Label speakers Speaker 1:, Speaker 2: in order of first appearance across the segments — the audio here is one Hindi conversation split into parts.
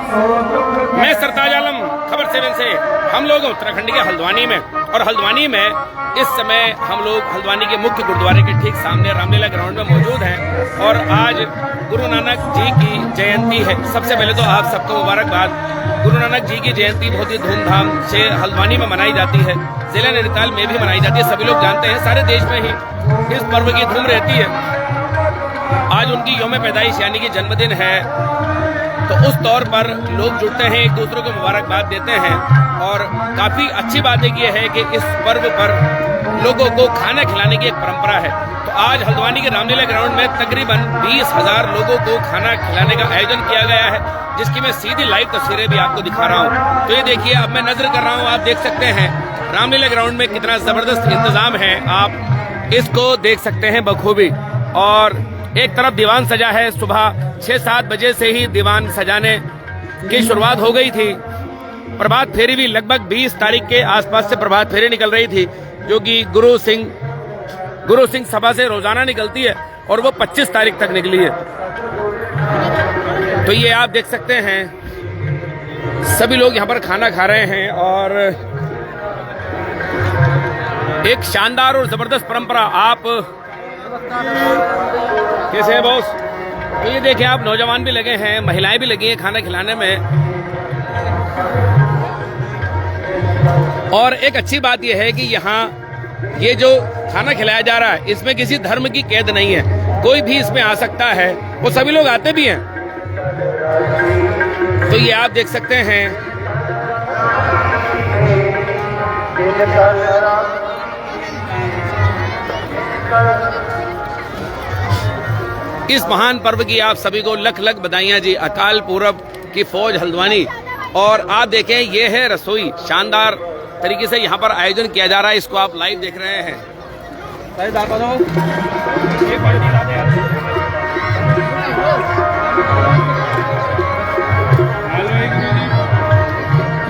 Speaker 1: मैं सरताज आलम, खबर 7 से। हम लोग उत्तराखंड के हल्द्वानी में, और हल्द्वानी में इस समय हम लोग हल्द्वानी के मुख्य गुरुद्वारे के ठीक सामने रामलीला ग्राउंड में मौजूद हैं। और आज गुरु नानक जी की जयंती है। सबसे पहले तो आप सबको मुबारकबाद। गुरु नानक जी की जयंती बहुत ही धूमधाम से हल्द्वानी में मनाई जाती है, जिला नैनीताल में भी मनाई जाती है। सभी लोग जानते हैं, सारे देश में ही इस पर्व की धूम रहती है। आज उनकी यौम पैदाइश यानी कि जन्मदिन है, तो उस तौर पर लोग जुड़ते हैं, एक दूसरे को मुबारकबाद देते हैं। और काफी अच्छी बात ये है कि इस पर्व पर लोगों को खाना खिलाने की एक परंपरा है। तो आज हल्द्वानी के रामलीला ग्राउंड में तकरीबन 20,000 लोगों को खाना खिलाने का आयोजन किया गया है, जिसकी मैं सीधी लाइव तस्वीरें भी आपको दिखा रहा हूँ। तो ये देखिए, अब मैं नजर कर रहा हूँ, आप देख सकते हैं रामलीला ग्राउंड में कितना जबरदस्त इंतजाम है। आप इसको देख सकते हैं बखूबी। और एक तरफ दीवान सजा है, सुबह 6-7 बजे से ही दीवान सजाने की शुरुआत हो गई थी। प्रभात फेरी भी लगभग 20 तारीख के आसपास से प्रभात फेरी निकल रही थी, जो कि गुरु सिंह सभा से रोजाना निकलती है, और वो 25 तारीख तक निकली है। तो ये आप देख सकते हैं, सभी लोग यहाँ पर खाना खा रहे हैं। और एक शानदार और जबरदस्त परंपरा। आप कैसे है बॉस? तो ये देखिए, आप नौजवान भी लगे हैं, महिलाएं भी लगी हैं खाना खिलाने में। और एक अच्छी बात यह है कि यहाँ ये जो खाना खिलाया जा रहा है, इसमें किसी धर्म की कैद नहीं है, कोई भी इसमें आ सकता है। वो सभी लोग आते भी हैं। तो ये आप देख सकते हैं, इस महान पर्व की आप सभी को लख लख बधाइयां जी। अकाल पूरब की फौज हल्द्वानी। और आप देखें, ये है रसोई, शानदार तरीके से यहाँ पर आयोजन किया जा रहा है। इसको आप लाइव देख रहे हैं।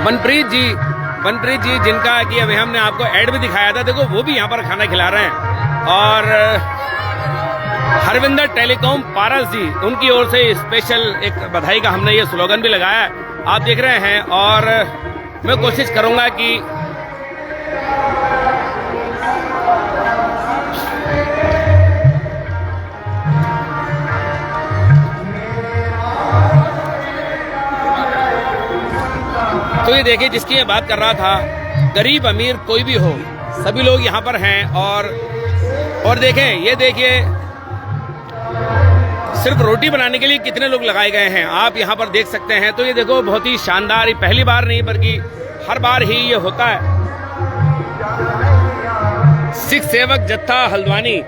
Speaker 1: मनप्रीत जी जिनका कि अभी हमने आपको ऐड भी दिखाया था, देखो वो भी यहाँ पर खाना खिला रहे हैं। और हरविंदर टेलीकॉम पारस जी, उनकी ओर से स्पेशल एक बधाई का हमने ये स्लोगन भी लगाया है, आप देख रहे हैं। और मैं कोशिश करूंगा कि तो ये देखिए, जिसकी मैं बात कर रहा था, गरीब अमीर कोई भी हो, सभी लोग यहाँ पर हैं। और देखें, ये देखिए, सिर्फ रोटी बनाने के लिए कितने लोग लगाए गए हैं, आप यहाँ पर देख सकते हैं। तो ये देखो, बहुत ही शानदार, पहली बार नहीं बल्कि हर बार ही ये होता है। सिख सेवक जत्था हल्द्वानी।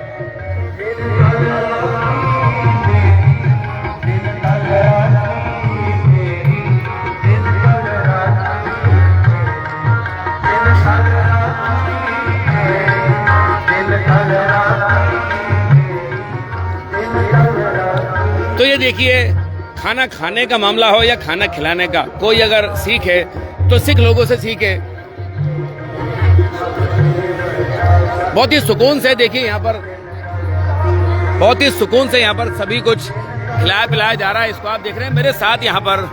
Speaker 1: तो ये देखिए, खाना खाने का मामला हो या खाना खिलाने का, कोई अगर सीखे तो सिख लोगों से सीखे। बहुत ही सुकून से, देखिए यहाँ पर बहुत ही सुकून से यहाँ पर सभी कुछ खिलाया पिलाया जा रहा है। इसको आप देख रहे हैं मेरे साथ यहाँ पर।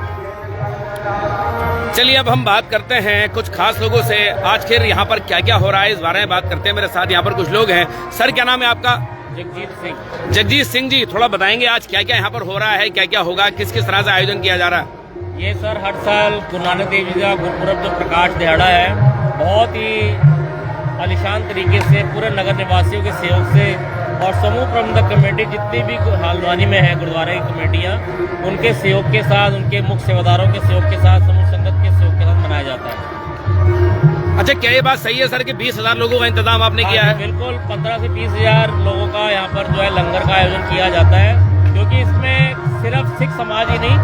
Speaker 1: चलिए, अब हम बात करते हैं कुछ खास लोगों से। आज फिर यहाँ पर क्या क्या हो रहा है, इस बारे में बात करते हैं। मेरे साथ यहाँ पर कुछ लोग हैं। सर, क्या नाम है आपका? जगजीत सिंह जी, थोड़ा बताएंगे आज क्या क्या यहाँ पर हो रहा है, क्या क्या होगा, किस किस तरह से आयोजन किया जा रहा है?
Speaker 2: ये सर, हर साल गुरु नानक देव जी का गुरुपुरब जो प्रकाश दिहाड़ा है, बहुत ही आलिशान तरीके से पूरे नगर निवासियों के सहयोग से और समूह प्रबंधक कमेटी जितनी भी हल्द्वानी में है गुरुद्वारे की कमेटियाँ, उनके सहयोग के साथ, उनके मुख्य सेवादारों के सहयोग के साथ, समूह संगत के सहयोग के साथ मनाया जाता है।
Speaker 1: अच्छा, क्या ये बात सही है सर कि 20,000 लोगों का इंतजाम आपने किया है?
Speaker 2: बिल्कुल, 15 से 20,000 लोगों का यहाँ पर जो है लंगर का आयोजन किया जाता है, क्योंकि इसमें सिर्फ सिख समाज ही नहीं,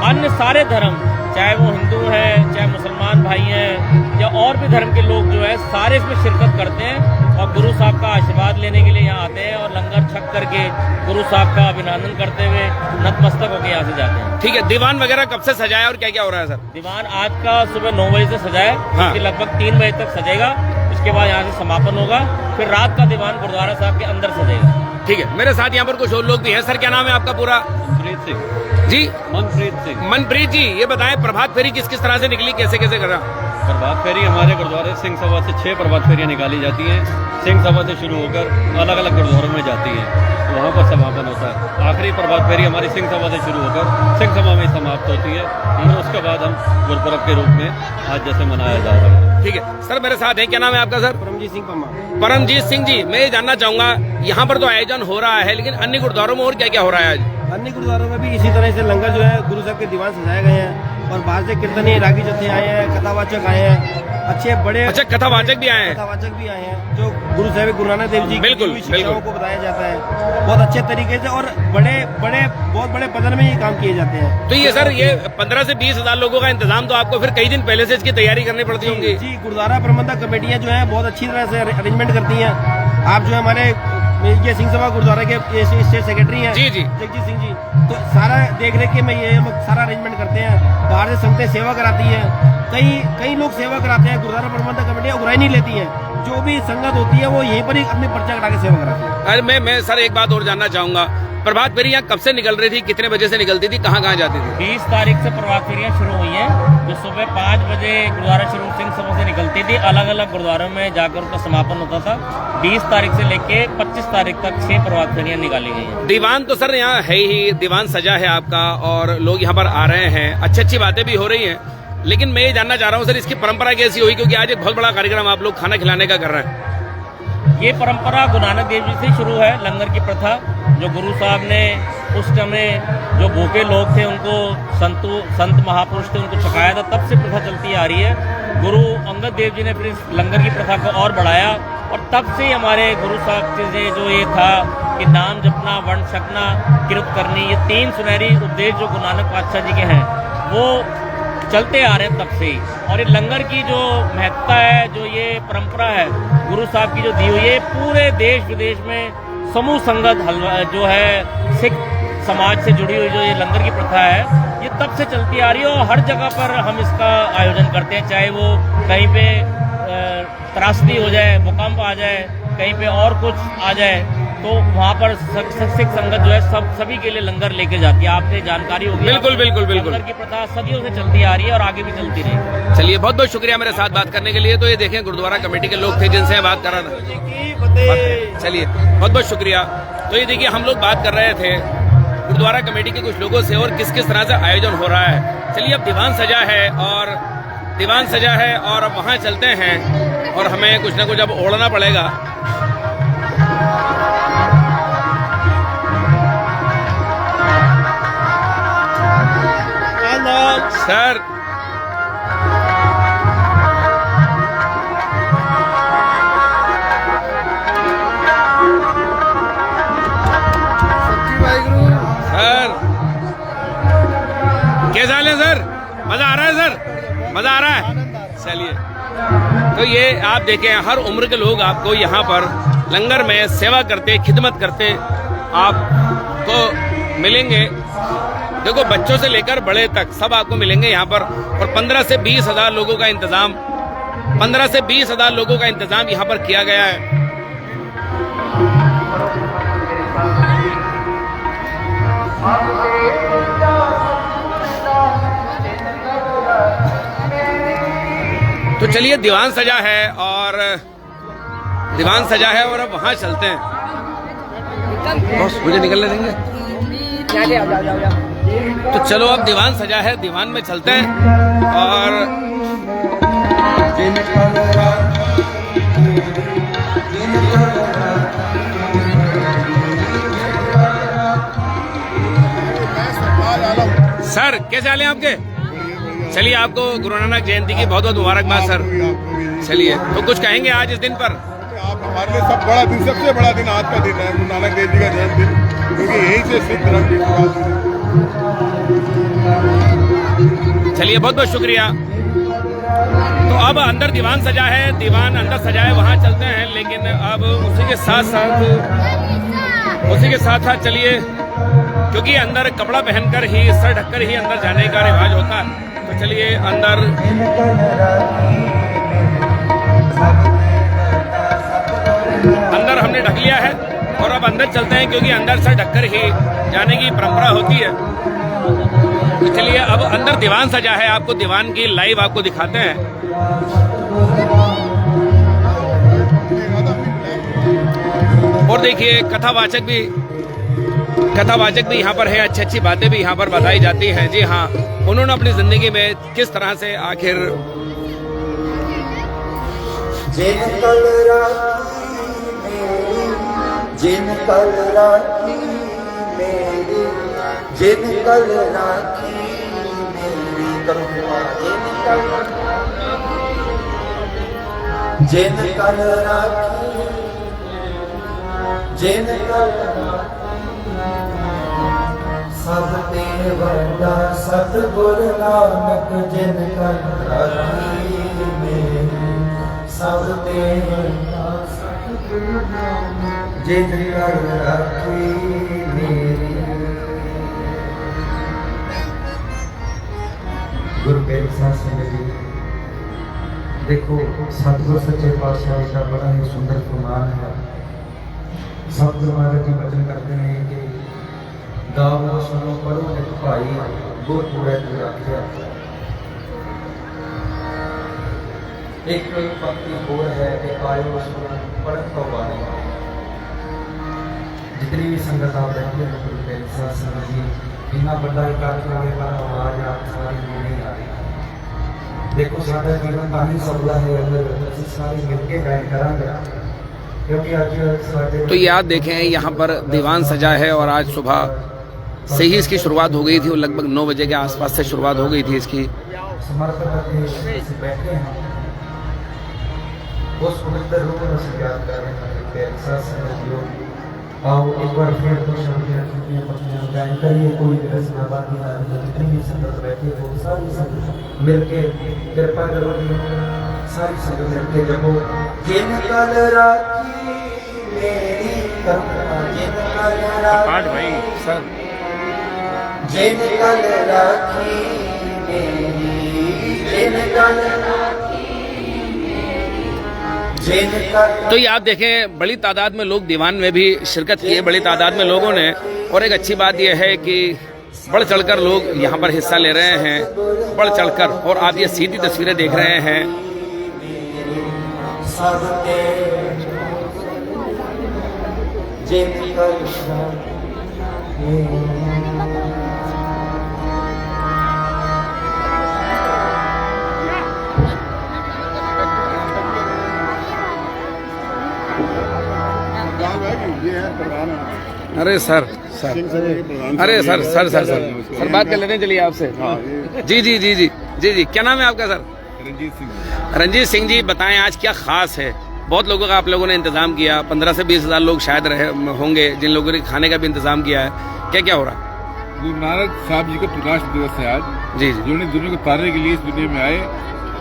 Speaker 2: अन्य सारे धर्म, चाहे वो हिंदू हैं, चाहे मुसलमान भाई हैं, या और भी धर्म के लोग जो है, सारे इसमें शिरकत करते हैं और गुरु साहब का आशीर्वाद लेने के लिए यहाँ आते हैं और लंगर छक करके गुरु साहब का अभिनंदन करते हुए नतमस्तक होकर यहाँ से जाते हैं।
Speaker 1: ठीक है, दीवान वगैरह कब से सजाया और क्या क्या हो रहा है सर?
Speaker 2: दीवान आज का सुबह 9 बजे से सजाया,
Speaker 1: हाँ।
Speaker 2: लगभग 3 बजे तक सजेगा। इसके बाद यहाँ से समापन होगा, फिर रात का दीवान गुरुद्वारा साहब के अंदर सजेगा।
Speaker 1: ठीक है, मेरे साथ यहाँ पर कुछ और लोग भी हैं। सर क्या नाम है आपका पूरा?
Speaker 3: मनप्रीत सिंह।
Speaker 1: जी
Speaker 3: मनप्रीत सिंह।
Speaker 1: मनप्रीत जी, ये बताएं प्रभात फेरी किस किस तरह से निकली, कैसे कैसे करा?
Speaker 3: प्रभात फेरी हमारे गुरुद्वारे सिंह सभा से 6 प्रभात फेरियाँ निकाली जाती हैं। सिंह सभा से शुरू होकर अलग अलग गुरुद्वारों में जाती हैं, तो वहाँ पर समापन होता है। आखिरी प्रभात फेरी हमारी सिंह सभा से शुरू होकर सिंह सभा में समाप्त होती है, और उसके बाद हम गुरुपर्व के रूप में आज जैसे मनाया जा रहा है।
Speaker 1: ठीक है सर, मेरे साथ है, क्या नाम है आपका सर?
Speaker 4: परमजीत सिंह पम्मा।
Speaker 1: परमजीत सिंह जी, मैं ये जानना चाहूंगा, यहाँ पर तो आयोजन हो रहा है, लेकिन अन्य गुरुद्वारों में और क्या क्या हो रहा है आज?
Speaker 4: अन्य गुरुद्वारों में भी इसी तरह से लंगर जो है गुरु साहब के दीवान सजाए गए हैं, और बाहर से कीर्तनी रागी जत्थे आए हैं, कथावाचक आए हैं, अच्छे बड़े
Speaker 1: अच्छा कथावाचक भी आए हैं?
Speaker 4: कथावाचक भी आए हैं, जो गुरु साहब गुरु नानक देव जी की
Speaker 1: बिल्कुल,
Speaker 4: दी हुई शिक्षाओं
Speaker 1: बिल्कुल।
Speaker 4: को बताया जाता है बहुत अच्छे तरीके से, और बहुत बड़े पदर में ये काम किए जाते हैं।
Speaker 1: तो ये सर, ये 15 से 20 हजार लोगों का इंतजाम तो आपको फिर कई दिन पहले से इसकी तैयारी करनी पड़ती होंगी?
Speaker 4: जी, गुरुद्वारा प्रबंधक कमेटियां जो है बहुत अच्छी तरह से अरेंजमेंट करती हैं। आप जो है हमारे ये सिंह सभा गुरुद्वारा के स्टेट सेक्रेटरी हैं
Speaker 1: जी जी,
Speaker 4: जगजीत सिंह जी, तो सारा देख रेख के में ये हम सारा अरेंजमेंट करते हैं। बाहर से संगतें सेवा कराती हैं, कई लोग सेवा कराते हैं, गुरुद्वारा प्रबंधक कमेटियां उगराई नहीं लेती हैं, जो भी संगत होती है वो यहीं पर ही अपनी पर्चा कटा के सेवा कराती है।
Speaker 1: अरे मैं सर एक बात और जानना चाहूंगा, प्रभात फेरी यहाँ कब से निकल रही थी, कितने बजे से निकलती थी, कहाँ कहाँ जाती थी?
Speaker 2: 20 तारीख से प्रभात फेरियाँ शुरू हुई हैं, जो सुबह 5 बजे गुरुद्वारा श्री सिंह सभा से निकलती थी। अलग अलग गुरुद्वारों में जाकर उनका समापन होता था। 20 तारीख से लेके 25 तारीख तक 6 प्रभात फेरियाँ निकाली गई हैं।
Speaker 1: दीवान तो सर यहाँ है ही, दीवान सजा है आपका, और लोग यहाँ पर आ रहे हैं, अच्छी अच्छी बातें भी हो रही हैं, लेकिन मैं ये जानना चाह रहा हूँ सर, इसकी परंपरा कैसी हुई, क्योंकि आज एक बहुत बड़ा कार्यक्रम आप लोग खाना खिलाने का कर रहे हैं।
Speaker 2: ये परंपरा गुरु नानक देव जी से शुरू है, लंगर की प्रथा, जो गुरु साहब ने उस समय जो भूखे लोग थे उनको संत महापुरुष थे उनको छकाया था, तब से प्रथा चलती आ रही है। गुरु अंगद देव जी ने फिर इस लंगर की प्रथा को और बढ़ाया, और तब से हमारे गुरु साहब से जो ये था कि नाम जपना, वर्ण छकना, किरत करनी, ये 3 सुनहरी उपदेश जो गुरु नानक पातशाह जी के हैं वो चलते आ रहे हैं तब से। और ये लंगर की जो महत्ता है, जो ये परंपरा है गुरु साहब की जो दी हुई है, पूरे देश विदेश में समूह संगत जो है सिख समाज से जुड़ी हुई जो ये लंगर की प्रथा है, ये तब से चलती आ रही है, और हर जगह पर हम इसका आयोजन करते हैं, चाहे वो कहीं पे त्रासदी हो जाए, भूकंप आ जाए, कहीं पे और कुछ आ जाए, तो वहाँ पर सिख संगत जो है सभी के लिए लंगर लेके जाती है। आपसे जानकारी होगी।
Speaker 1: बिल्कुल बिल्कुल बिल्कुल।
Speaker 2: लंगर की प्रथा सदियों से चलती आ रही है और आगे भी चलती रहेगी।
Speaker 1: चलिए, बहुत बहुत शुक्रिया मेरे साथ बात करने के लिए। तो ये देखें गुरुद्वारा कमेटी के लोग थे जिनसे बात कर रहा था। चलिए, बहुत बहुत शुक्रिया। तो ये देखिए, हम लोग बात कर रहे थे गुरुद्वारा कमेटी के कुछ लोगों से, और किस किस तरह से आयोजन हो रहा है। चलिए, अब दीवान सजा है, और अब वहाँ चलते हैं, और हमें कुछ ना कुछ अब ओढ़ना पड़ेगा। सर सर कैसा हाल है सर? मजा आ रहा है सर? मजा आ रहा है? चलिए, तो ये आप देखें, हर उम्र के लोग आपको यहाँ पर लंगर में सेवा करते, खिदमत करते आपको मिलेंगे। देखो, बच्चों से लेकर बड़े तक सब आपको मिलेंगे यहाँ पर, और 15 से 20 हजार लोगों का इंतजाम 15 से 20 हजार लोगों का इंतजाम यहाँ पर किया गया है। तो चलिए, दीवान सजा है, और अब वहां चलते हैं। बॉस मुझे निकलने देंगे? तो चलो, अब दीवान सजा है, दीवान में चलते हैं। और सर कैसे हाल है आपके? चलिए, आपको गुरु नानक जयंती की बहुत बहुत मुबारकबाद सर। चलिए, तो कुछ कहेंगे आज इस दिन पर?
Speaker 5: आप हमारे लिए सब बड़ा दिन, सबसे बड़ा दिन आज का दिन है, गुरु नानक देव जी का जन्मदिन, क्योंकि यहीं से सिख धर्म की शुरुआत हुई।
Speaker 1: चलिए, बहुत बहुत शुक्रिया। तो अब अंदर दीवान सजा है, दीवान अंदर सजा है, वहाँ चलते हैं। लेकिन अब उसी के साथ साथ चलिए, क्योंकि अंदर कपड़ा पहनकर ही, सर ढककर ही अंदर जाने का रिवाज होता है। तो चलिए, अंदर हमने ढक लिया है, और अब अंदर चलते हैं, क्योंकि अंदर से ढककर ही जाने की परंपरा होती है। तो चलिए अब अंदर दीवान सजा है, आपको दीवान की लाइव आपको दिखाते हैं। और देखिए कथावाचक भी यहाँ पर है, अच्छी अच्छी बातें भी यहाँ पर बताई जाती हैं। जी हाँ, उन्होंने अपनी जिंदगी में किस तरह से आखिर
Speaker 6: जिन कल राखी मेरी जिन कल राखी मेरी करुणा जिन कल राखी जिन कल सब ते वड्डा सतगुर नानक जिन कल राखी मेरी सब ते वड्डा सतगुर नानक जिन कल राखी मेरी। गुरु ग्रंथ साहिब जी देखो, सतगुर सच्चे पातशाह का बड़ा ही सुंदर फरमान है। सब महाराज जी वचन करते हैं कि गावो सुनो पढ़ो लिख भाई गुर पूरा तू आख्या। एक पंक्ति और है कि आयो सुनो पढ़ तो बाणी। जितनी भी संगत आप बैठी है गुरु ग्रंथ साहिब जी इतना बड़ा इकट्ठ होने पर आवाज आप सारी नहीं आ रही। देखो सारा जीवन पानी सबला है, अगर सारे मिलके गायन करांगे, क्योंकि आज
Speaker 1: तो ये आप देखें यहाँ पर दीवान सजा है और आज सुबह से ही इसकी शुरुआत हो गई थी और लगभग 9 बजे के आसपास से शुरुआत हो गई थी इसकी।
Speaker 6: समर्पित बैठे हैं उस पवित्र रूप में से याद कर रहे हैं। आओ एक बार फिर तो गायन करिए, कोई रचना बाकी जितनी भी संगत बैठी हो सारी संगत मिलके कृपा करो, सारी संगत मिलके जपो। जिन कल राखी मेरी करुणा जिन कल राखी जिन कल राखी मेरी जिन कल
Speaker 1: तो ये आप देखें बड़ी तादाद में लोग दीवान में भी शिरकत की है, बड़ी तादाद में लोगों ने। और एक अच्छी बात यह है कि बढ़ चढ़कर लोग यहाँ पर हिस्सा ले रहे हैं, बढ़ चढ़कर। और आप ये सीधी तस्वीरें देख रहे हैं। अरे सर अरे सर बात कर लेते हैं, चलिए आपसे। जी क्या नाम है आपका सर? रंजीत सिंह जी, बताएं आज क्या खास है? बहुत लोगों का आप लोगों ने इंतजाम किया, 15 से 20 हज़ार लोग शायद रहे होंगे, जिन लोगों ने खाने का भी इंतजाम किया है। क्या क्या हो रहा है?
Speaker 5: गुरु नानक साहब जी का प्रकाश दिवस है आज।
Speaker 1: जी
Speaker 5: जिन्होंने दुनिया को तारने के लिए इस दुनिया में आए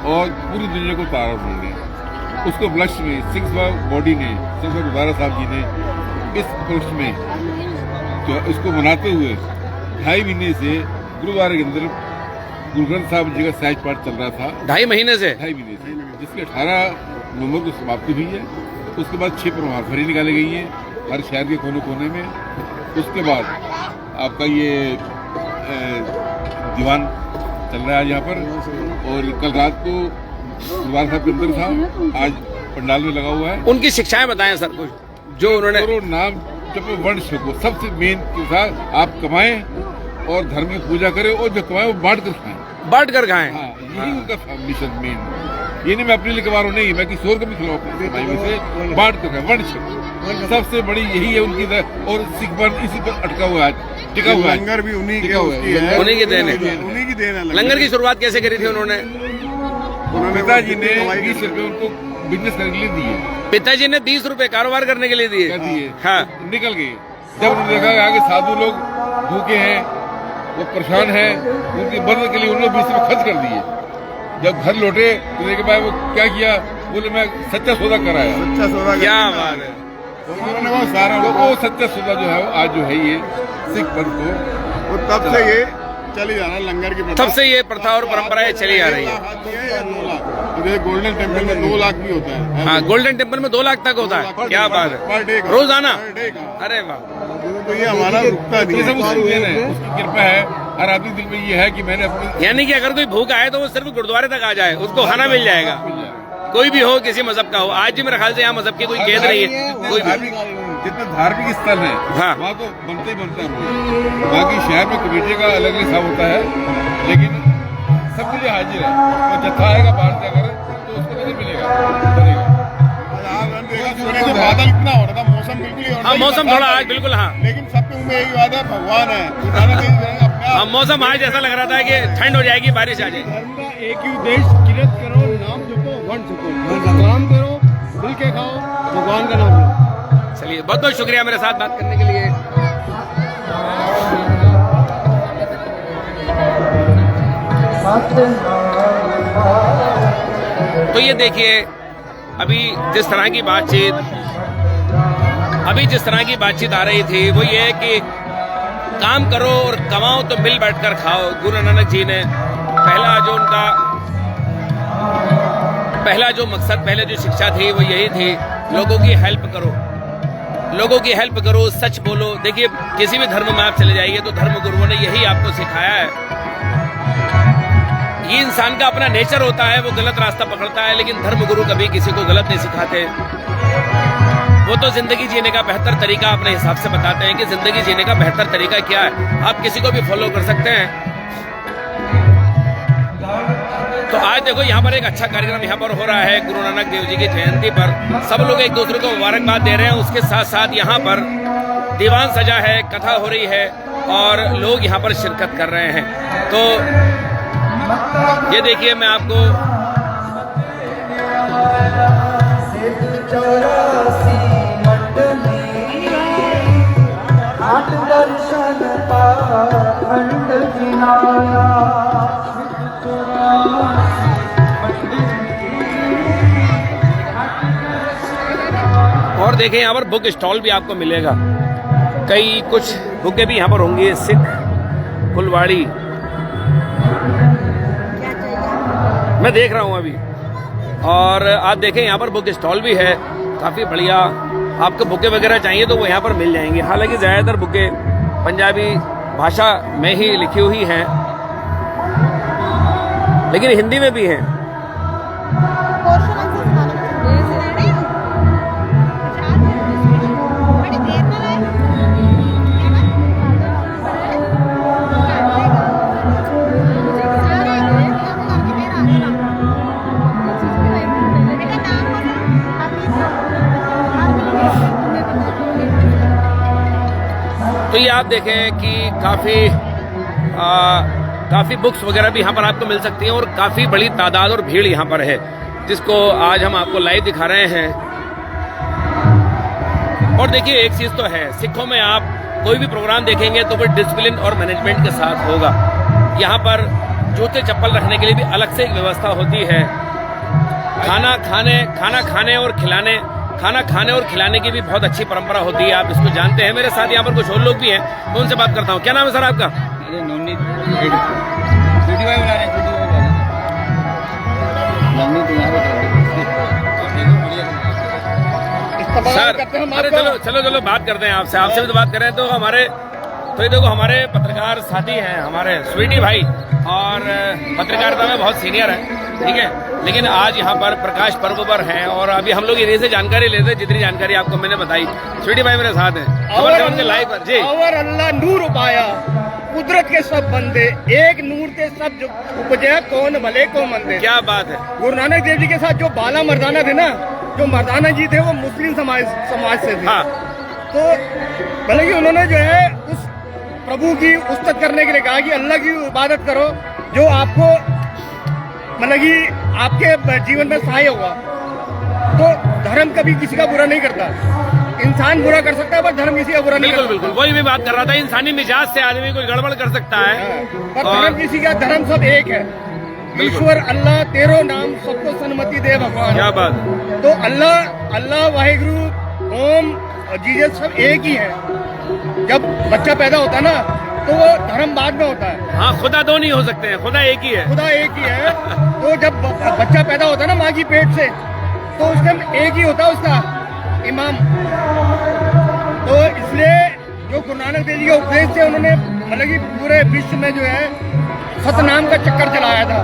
Speaker 5: और पूरी दुनिया को तारा उन्होंने, उसको उपलक्ष्य में सिंह सभा बॉडी ने, सिंह सभा गुरुद्वारा साहब जी ने इस उपलक्ष्य में तो इसको मनाते हुए 2.5 महीने से गुरुद्वारे के अंदर गुरु ग्रंथ साहब जी का सहज पाठ चल रहा था।
Speaker 1: 2.5 महीने से,
Speaker 5: जिसकी 18 नवंबर को समाप्ति हुई है। उसके बाद 6 प्रभात फेरी निकाली गई है हर शहर के कोने कोने में। उसके बाद आपका ये दीवान चल रहा है यहाँ पर। और कल रात को गुरुद्वारा साहब के अंदर था, आज पंडाल में लगा हुआ है।
Speaker 1: उनकी शिक्षाएं बताएं सर कुछ, जो उन्होंने
Speaker 5: नाम जब वंश को सबसे मेन आप कमाएं और धर्म की पूजा करें, और जो कमाएं वो बांट कर खाएं। हाँ, यही उनका मिशन मेन। ये नहीं मैं अपने लिए कमा रहा हूँ, नहीं, मैं किसी और को भी खिलाऊं अपने भाई में से, बांट कर खाएं। वंश सबसे बड़ी यही है उनकी। और सिख पंथ इसी पर अटका हुआ है, टिका हुआ है। लंगर भी उन्हीं की देन है।
Speaker 1: लंगर की शुरुआत कैसे करी थी उन्होंने?
Speaker 5: पिताजी ने 20 रुपए उनको बिजनेस करने के लिए दिए।
Speaker 1: पिताजी ने 20 रुपए कारोबार करने के लिए दिए। हाँ,
Speaker 5: निकल गए। जब उन्होंने देखा कि आगे साधु लोग भूखे हैं, वो परेशान हैं, उनकी मदद के लिए उन्होंने 20 रुपए खर्च कर दिए। जब घर लौटे तो देखा भाई वो क्या किया, बोले मैं सच्चा सौदा कराया।
Speaker 1: सच्चा सौदा, क्या बात है।
Speaker 5: उन्होंने वो सारा वो सच्चा सौदा जो है आज जो है ये सिख पंथ को, वो तब से ये चली जा रहा है लंगर की
Speaker 1: तब से ये प्रथा और परंपराएं चली आ रही है।
Speaker 5: जैसे गोल्डन टेम्पल में 2 लाख भी होता है।
Speaker 1: हाँ, गोल्डन टेम्पल में 2 लाख तक होता है। क्या बात है,
Speaker 5: पर डे
Speaker 1: रोजाना?
Speaker 5: पर डे का।
Speaker 1: अरे वाह,
Speaker 5: तो ये हमारा रुकता नहीं है, उसकी कृपा है। हर आदमी दिल में ये है कि मैंने अपनी,
Speaker 1: यानी कि अगर कोई भूख आए तो वो सिर्फ गुरुद्वारे तक आ जाए, उसको खाना मिल जाएगा, कोई भी हो, किसी मजहब का हो। आज भी मेरे ख्याल से यहाँ मजहब की कोई कैद नहीं है, कोई भी।
Speaker 5: जितने धार्मिक स्थल है
Speaker 1: हाँ।
Speaker 5: वहाँ तो बनते ही बनता है। बाकी शहर में कमेटी का अलग हिसाब होता है, लेकिन सबके लिए हाजिर है। तो जत्था आएगा बाहर से अगर तो उसको नहीं मिलेगा। बादल इतना हो रहा था, मौसम बिल्कुल,
Speaker 1: हाँ मौसम थोड़ा आज बिल्कुल, हाँ
Speaker 5: लेकिन सबके मुंह में यही बात है, भगवान है।
Speaker 1: हाँ मौसम आज ऐसा लग रहा था कि ठंड हो जाएगी, बारिश आ जाएगी।
Speaker 5: धर्म का एक ही उद्देश्य, किरत करो, नाम जपो, वर्ण जपो, काम करो, मिल के खाओ, भगवान का नाम लो।
Speaker 1: चलिए, बहुत बहुत शुक्रिया मेरे साथ बात करने के लिए। तो ये देखिए, अभी जिस तरह की बातचीत आ रही थी वो ये है कि काम करो और कमाओ तो मिल बैठकर खाओ। गुरु नानक जी ने पहला जो मकसद, पहले जो शिक्षा थी वो यही थी, लोगों की हेल्प करो, सच बोलो। देखिए, किसी भी धर्म में आप चले जाइए तो धर्म गुरुओं ने यही आपको सिखाया है। ये इंसान का अपना नेचर होता है, वो गलत रास्ता पकड़ता है, लेकिन धर्म गुरु कभी किसी को गलत नहीं सिखाते। वो तो जिंदगी जीने का बेहतर तरीका अपने हिसाब से बताते हैं कि जिंदगी जीने का बेहतर तरीका क्या है, आप किसी को भी फॉलो कर सकते हैं। तो आज देखो, यहाँ पर एक अच्छा कार्यक्रम यहाँ पर हो रहा है गुरु नानक देव जी की जयंती पर। सब लोग एक दूसरे को मुबारकबाद दे रहे हैं। उसके साथ साथ यहाँ पर दीवान सजा है, कथा हो रही है और लोग यहाँ पर शिरकत कर रहे हैं। तो ये देखिए, मैं आपको और देखें, यहाँ पर बुक स्टॉल भी आपको मिलेगा। कई कुछ बुकें भी यहाँ पर होंगी, सिख, फुलवाड़ी, मैं देख रहा हूँ अभी। और आप देखें, यहाँ पर बुक स्टॉल भी है, काफ़ी बढ़िया। आपको बुकें वगैरह चाहिए तो वो यहाँ पर मिल जाएंगी। हालांकि ज़्यादातर बुकें पंजाबी भाषा में ही लिखी हुई हैं, लेकिन हिंदी में भी हैं। तो ये आप देखें कि काफ़ी बुक्स वगैरह भी यहाँ पर आपको मिल सकती हैं और काफ़ी बड़ी तादाद और भीड़ यहाँ पर है, जिसको आज हम आपको लाइव दिखा रहे हैं। और देखिए, एक चीज़ तो है, सिखों में आप कोई भी प्रोग्राम देखेंगे तो वो डिसिप्लिन और मैनेजमेंट के साथ होगा। यहाँ पर जूते चप्पल रखने के लिए भी अलग से एक व्यवस्था होती है। खाना खाने और खिलाने की भी बहुत अच्छी परंपरा होती है, आप इसको जानते हैं। मेरे साथ यहाँ पर कुछ और लोग भी हैं, तो उनसे बात करता हूँ। क्या नाम है सर आपका? सर, अरे चलो बात करते हैं आपसे भी तो बात करें। तो ये देखो, हमारे पत्रकार साथी हैं, हमारे स्वीटी भाई, और पत्रकारिता में बहुत सीनियर हैं, ठीक है। लेकिन आज यहाँ पर प्रकाश पर्व पर हैं और अभी हम लोग इन्हीं से जानकारी लेते हैं, जितनी जानकारी आपको मैंने बताई। स्वीटी भाई मेरे साथ हैं लाइव पर जी।
Speaker 7: और अल्लाह नूर पाया, कुदरत के सब बंदे, एक नूर के सब जो उपजे, कौन भले को मंदे।
Speaker 1: क्या बात है।
Speaker 7: गुरु नानक देव जी के साथ जो बाला मर्दाना थे ना, जो मर्दाना जी थे वो मुस्लिम समाज से थे।
Speaker 1: हाँ।
Speaker 7: तो भले कि उन्होंने जो है उस प्रभु की उस्तत करने के लिए कहा कि अल्लाह की इबादत करो जो आपको मतलब कि आपके जीवन में सहाय होगा। तो धर्म कभी किसी का बुरा नहीं करता, इंसान बुरा कर सकता है पर धर्म किसी का बुरा नहीं करता।
Speaker 1: बिल्कुल, वही मैं बात कर रहा था, इंसानी मिजाज से आदमी कोई गड़बड़ कर सकता है
Speaker 7: पर धर्म किसी का, धर्म सब एक है। ईश्वर अल्लाह तेरो नाम सबको सन्मति दे भगवान।
Speaker 1: क्या बात।
Speaker 7: तो अल्लाह वाहिगुरु ओम और जीसस सब एक ही है। जब बच्चा पैदा होता है ना तो वो धर्म बाद में होता है।
Speaker 1: हाँ, खुदा दो नहीं हो सकते हैं, खुदा एक ही है।
Speaker 7: खुदा एक ही है। तो जब बच्चा पैदा होता है ना माँ की पेट से, तो उस टाइम एक ही होता है उसका इमाम। तो इसलिए जो गुरु नानक देव जी के उपदेश थे, उन्होंने मतलब कि पूरे विश्व में जो है सतनाम का चक्कर चलाया था।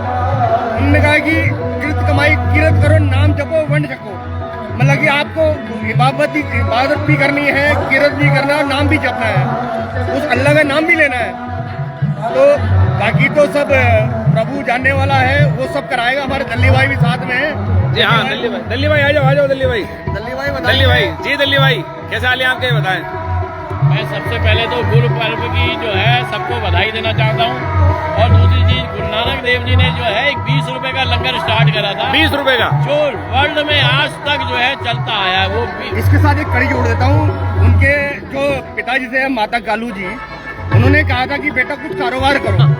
Speaker 7: उन्होंने कहा कि किरत कमाई किरत करो, नाम जपो, वंड छको। मतलब कि आपको इबादत भी करनी है, किरत भी करना है, नाम भी जपना है, उस अल्लाह का नाम भी लेना है। तो बाकी तो सब प्रभु जानने वाला है, वो सब कराएगा। हमारे दल्ली भाई भी साथ में है।
Speaker 1: जी हाँ, दल्ली भाई आ जाओ दल्ली भाई। दल्ली भाई जी, दल्ली भाई कैसे हाल है आपके, बताएं।
Speaker 2: मैं सबसे पहले तो गुरु पर्व की जो है सबको बधाई देना चाहता हूँ। और दूसरी चीज, गुरु नानक देव जी ने जो है एक 20 रुपए का लंगर स्टार्ट करा था।
Speaker 1: 20 रुपए का,
Speaker 2: जो वर्ल्ड में आज तक जो है चलता आया है। वो
Speaker 7: इसके साथ एक कड़ी जोड़ देता हूँ। उनके जो पिताजी से माता कालू जी, उन्होंने कहा था कि बेटा कुछ कारोबार करो।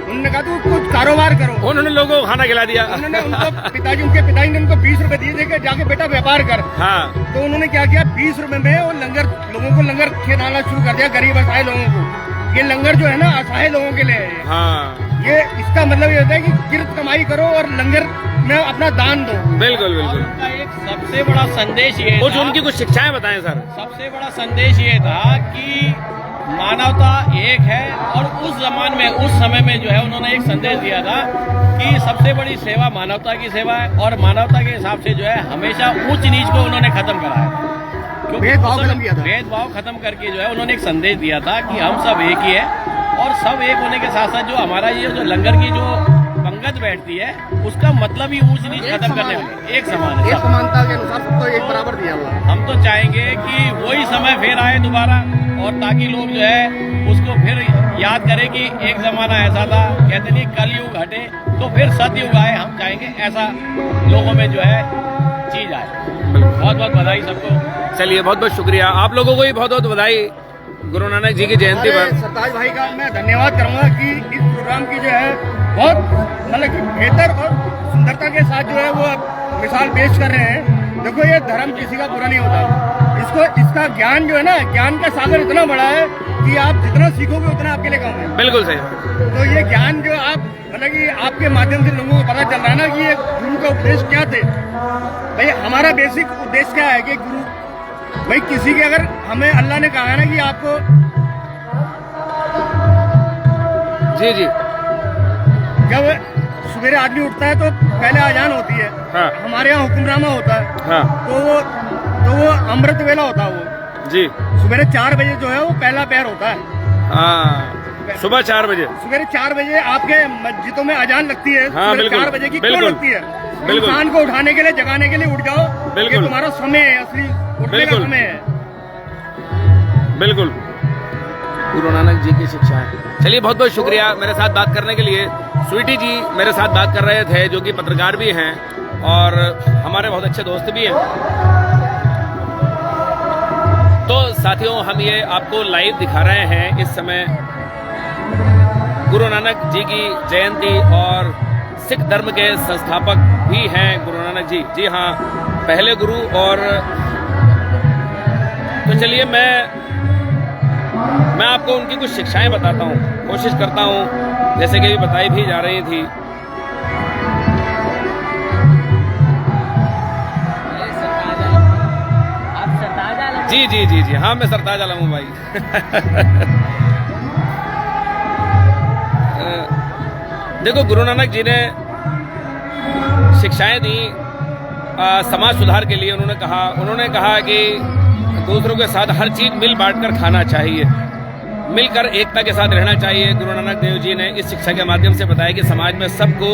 Speaker 7: उन्होंने कहा तो कुछ कारोबार करो।
Speaker 1: उन्होंने लोगों को खाना खिला दिया।
Speaker 7: उन्होंने उनके पिताजी ने उनको 20 रुपए दिए थे कि जाके बेटा व्यापार कर।
Speaker 1: हाँ,
Speaker 7: तो उन्होंने क्या किया, 20 रुपए में वो लंगर, लोगों को लंगर खिलाना शुरू कर दिया, गरीब असहाय लोगों को। ये लंगर जो है ना, असहाय लोगों के लिए है।
Speaker 1: हाँ,
Speaker 7: ये इसका मतलब ये होता है कि किरत कमाई करो और लंगर में अपना दान दो।
Speaker 1: बिल्कुल
Speaker 2: और
Speaker 1: बिल्कुल।
Speaker 2: उनका एक सबसे बड़ा संदेश ये
Speaker 1: कुछ
Speaker 2: था,
Speaker 1: उनकी कुछ शिक्षाएं बताएं सर।
Speaker 2: सबसे बड़ा संदेश ये था कि मानवता एक है। और उस जमाने में, उस समय में जो है उन्होंने एक संदेश दिया था कि सबसे बड़ी सेवा मानवता की सेवा है। और मानवता के हिसाब से जो है हमेशा ऊंच नीच को उन्होंने खत्म कराया था। क्योंकि
Speaker 7: भेदभाव खत्म किया था।
Speaker 2: भेदभाव खत्म करके जो है उन्होंने एक संदेश दिया था कि हम सब एक ही है। और सब एक होने के साथ साथ जो हमारा ये जो लंगर की जो पंगत बैठती है, उसका मतलब ही ऊंच नीच खत्म करने वाली, एक समान है।
Speaker 7: एक समानता के अनुसार सबको एक बराबर दिया हुआ है।
Speaker 2: हम तो चाहेंगे कि वही समय फिर आए दोबारा, और ताकि लोग जो है उसको फिर याद करें कि एक जमाना ऐसा था, कहते नहीं कलयुग हटे तो फिर सतयुग आए। हम चाहेंगे ऐसा लोगों में जो है चीज आए। बहुत बहुत बधाई सबको।
Speaker 1: चलिए, बहुत बहुत शुक्रिया आप लोगों को भी बहुत बहुत बधाई गुरु नानक जी की जयंती पर।
Speaker 7: सरताज भाई का मैं धन्यवाद करूंगा कि इस प्रोग्राम की जो है बहुत मतलब कि बेहतर और सुंदरता के साथ जो है वो मिसाल पेश कर रहे हैं। देखो, ये धर्म किसी का बुरा नहीं होता। इसका ज्ञान जो है ना, ज्ञान का सागर इतना बड़ा है कि आप जितना सीखोगे उतना आपके लिए कम है।
Speaker 1: बिल्कुल सही।
Speaker 7: तो ये ज्ञान जो आप मतलब कि आपके माध्यम से लोगों को पता चल रहा है ना कि ये गुरु का उद्देश्य क्या थे। भाई, हमारा बेसिक उद्देश्य क्या है कि गुरु भाई किसी के, अगर हमें अल्लाह ने कहा है ना कि आपको
Speaker 1: जी जी,
Speaker 7: जब सवेरे आदमी उठता है तो पहले अजान होती है।
Speaker 1: हाँ।
Speaker 7: हमारे यहाँ हुक्मनामा होता है।
Speaker 1: हाँ
Speaker 7: तो वो अमृत वेला होता है। वो
Speaker 1: जी,
Speaker 7: सवेरे 4 बजे जो है वो पहला पैर होता है।
Speaker 1: हाँ, सुबह 4 बजे।
Speaker 7: सवेरे 4 बजे आपके मस्जिदों में अजान लगती है।
Speaker 1: हाँ,
Speaker 7: सवेरे
Speaker 1: बिल्कुल,
Speaker 7: 4 बजे की क्यों
Speaker 1: बिल्कुल,
Speaker 7: लगती है?
Speaker 1: बिल्कुल।
Speaker 7: इंसान को उठाने के लिए, जगाने के लिए उठ जाओ।
Speaker 1: बिल्कुल।
Speaker 7: ये तुम्हारा समय है, असली उठने का
Speaker 1: बिल्कुल।
Speaker 7: समय है।
Speaker 1: बिल्कुल, गुरु नानक जी की शिक्षा है। चलिए, बहुत बहुत शुक्रिया मेरे साथ बात करने के लिए। स्वीटी जी मेरे साथ बात कर रहे थे, जो कि पत्रकार भी हैं और हमारे बहुत अच्छे दोस्त भी हैं। तो साथियों, हम ये आपको लाइव दिखा रहे हैं इस समय गुरु नानक जी की जयंती, और सिख धर्म के संस्थापक भी हैं गुरु नानक जी। जी हाँ, पहले गुरु। और तो चलिए, मैं आपको उनकी कुछ शिक्षाएं बताता हूँ, कोशिश करता हूँ, जैसे कि बताई भी जा रही थी। जी जी जी जी, हाँ, मैं सरताज आलम हूँ भाई। देखो, गुरु नानक जी ने शिक्षाएं दी समाज सुधार के लिए। उन्होंने कहा कि दूसरों के साथ हर चीज मिल बांट कर खाना चाहिए, मिलकर एकता के साथ रहना चाहिए। गुरु नानक देव जी ने इस शिक्षा के माध्यम से बताया कि समाज में सबको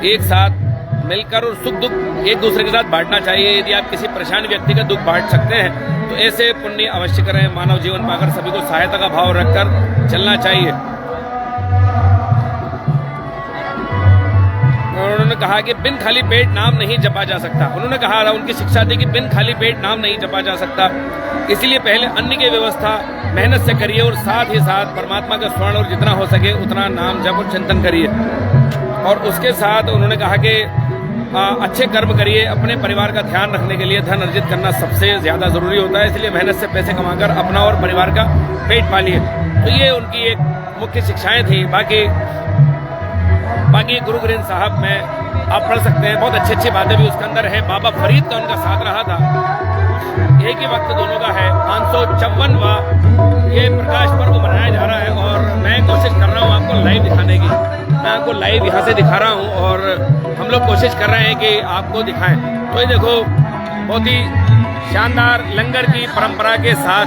Speaker 1: एक साथ मिलकर और सुख दुख एक दूसरे के साथ बांटना चाहिए। यदि आप किसी परेशान व्यक्ति का दुख बांट सकते हैं तो ऐसे पुण्य अवश्य करें। मानव जीवन पाकर सभी को सहायता का भाव रखकर चलना चाहिए। उन्होंने कहा कि बिन खाली पेट नाम नहीं जपा जा सकता। उन्होंने कहा, उनकी शिक्षा थी कि बिन खाली पेट नाम नहीं जपा जा सकता, इसलिए पहले अन्न की व्यवस्था मेहनत से करिए और साथ ही साथ परमात्मा का स्मरण और जितना हो सके उतना नाम जप और चिंतन करिए। और उसके साथ उन्होंने कहा कि अच्छे कर्म करिए। अपने परिवार का ध्यान रखने के लिए धन अर्जित करना सबसे ज़्यादा ज़रूरी होता है, इसलिए मेहनत से पैसे कमाकर अपना और परिवार का पेट पालिए। तो ये उनकी एक मुख्य शिक्षाएं थी। बाकी गुरु ग्रंथ साहब में आप पढ़ सकते हैं, बहुत अच्छी अच्छी बातें भी उसके अंदर है। बाबा फरीद का उनका साथ रहा था। एक ही वक्त दोनों का है। 554वां ये प्रकाश पर्व मनाया जा रहा है और मैं कोशिश कर रहा हूँ आपको लाइव दिखाने की। मैं आपको लाइव यहाँ से दिखा रहा हूँ और हम लोग कोशिश कर रहे हैं कि आपको दिखाएं। तो ये देखो, बहुत ही शानदार लंगर की परंपरा के साथ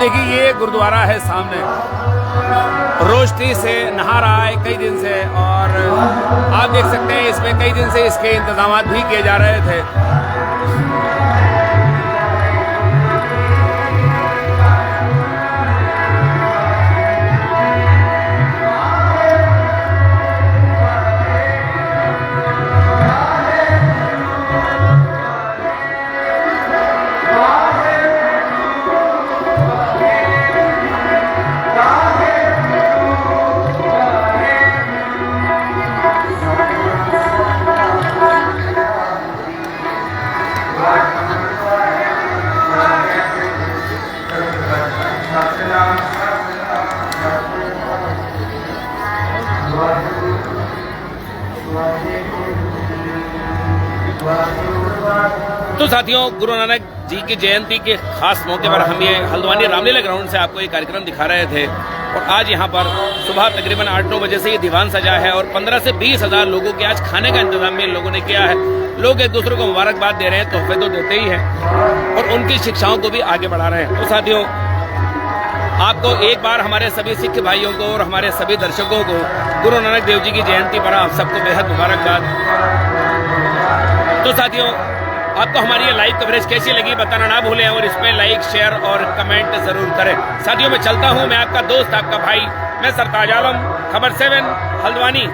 Speaker 1: देखिए, ये गुरुद्वारा है सामने, रोशनी से नहा रहा है कई दिन से और आप देख सकते हैं इसमें कई दिन से इसके इंतजाम भी किए जा रहे थे। तो साथियों, गुरु नानक जी की जयंती के खास मौके पर हम ये हल्द्वानी रामलीला ग्राउंड से आपको ये कार्यक्रम दिखा रहे थे और आज यहाँ पर सुबह तकरीबन 8-9 बजे से ये दीवान सजा है और 15 से 20 हज़ार लोगों के आज खाने का इंतजाम भी इन लोगों ने किया है। लोग एक दूसरे को मुबारकबाद दे रहे हैं, तोहफे तो देते ही हैं और उनकी शिक्षाओं को भी आगे बढ़ा रहे हैं। तो साथियों, आपको एक बार हमारे सभी सिख भाइयों को और हमारे सभी दर्शकों को गुरु नानक देव जी की जयंती पर आप सबको बेहद मुबारकबाद। तो साथियों, आपको हमारी ये लाइव कवरेज कैसी लगी बताना ना भूलें और इस पे लाइक, शेयर और कमेंट जरूर करें। साथियों, मैं चलता हूँ, मैं आपका दोस्त, आपका भाई, मैं सरताज आलम, खबर 7 हल्द्वानी।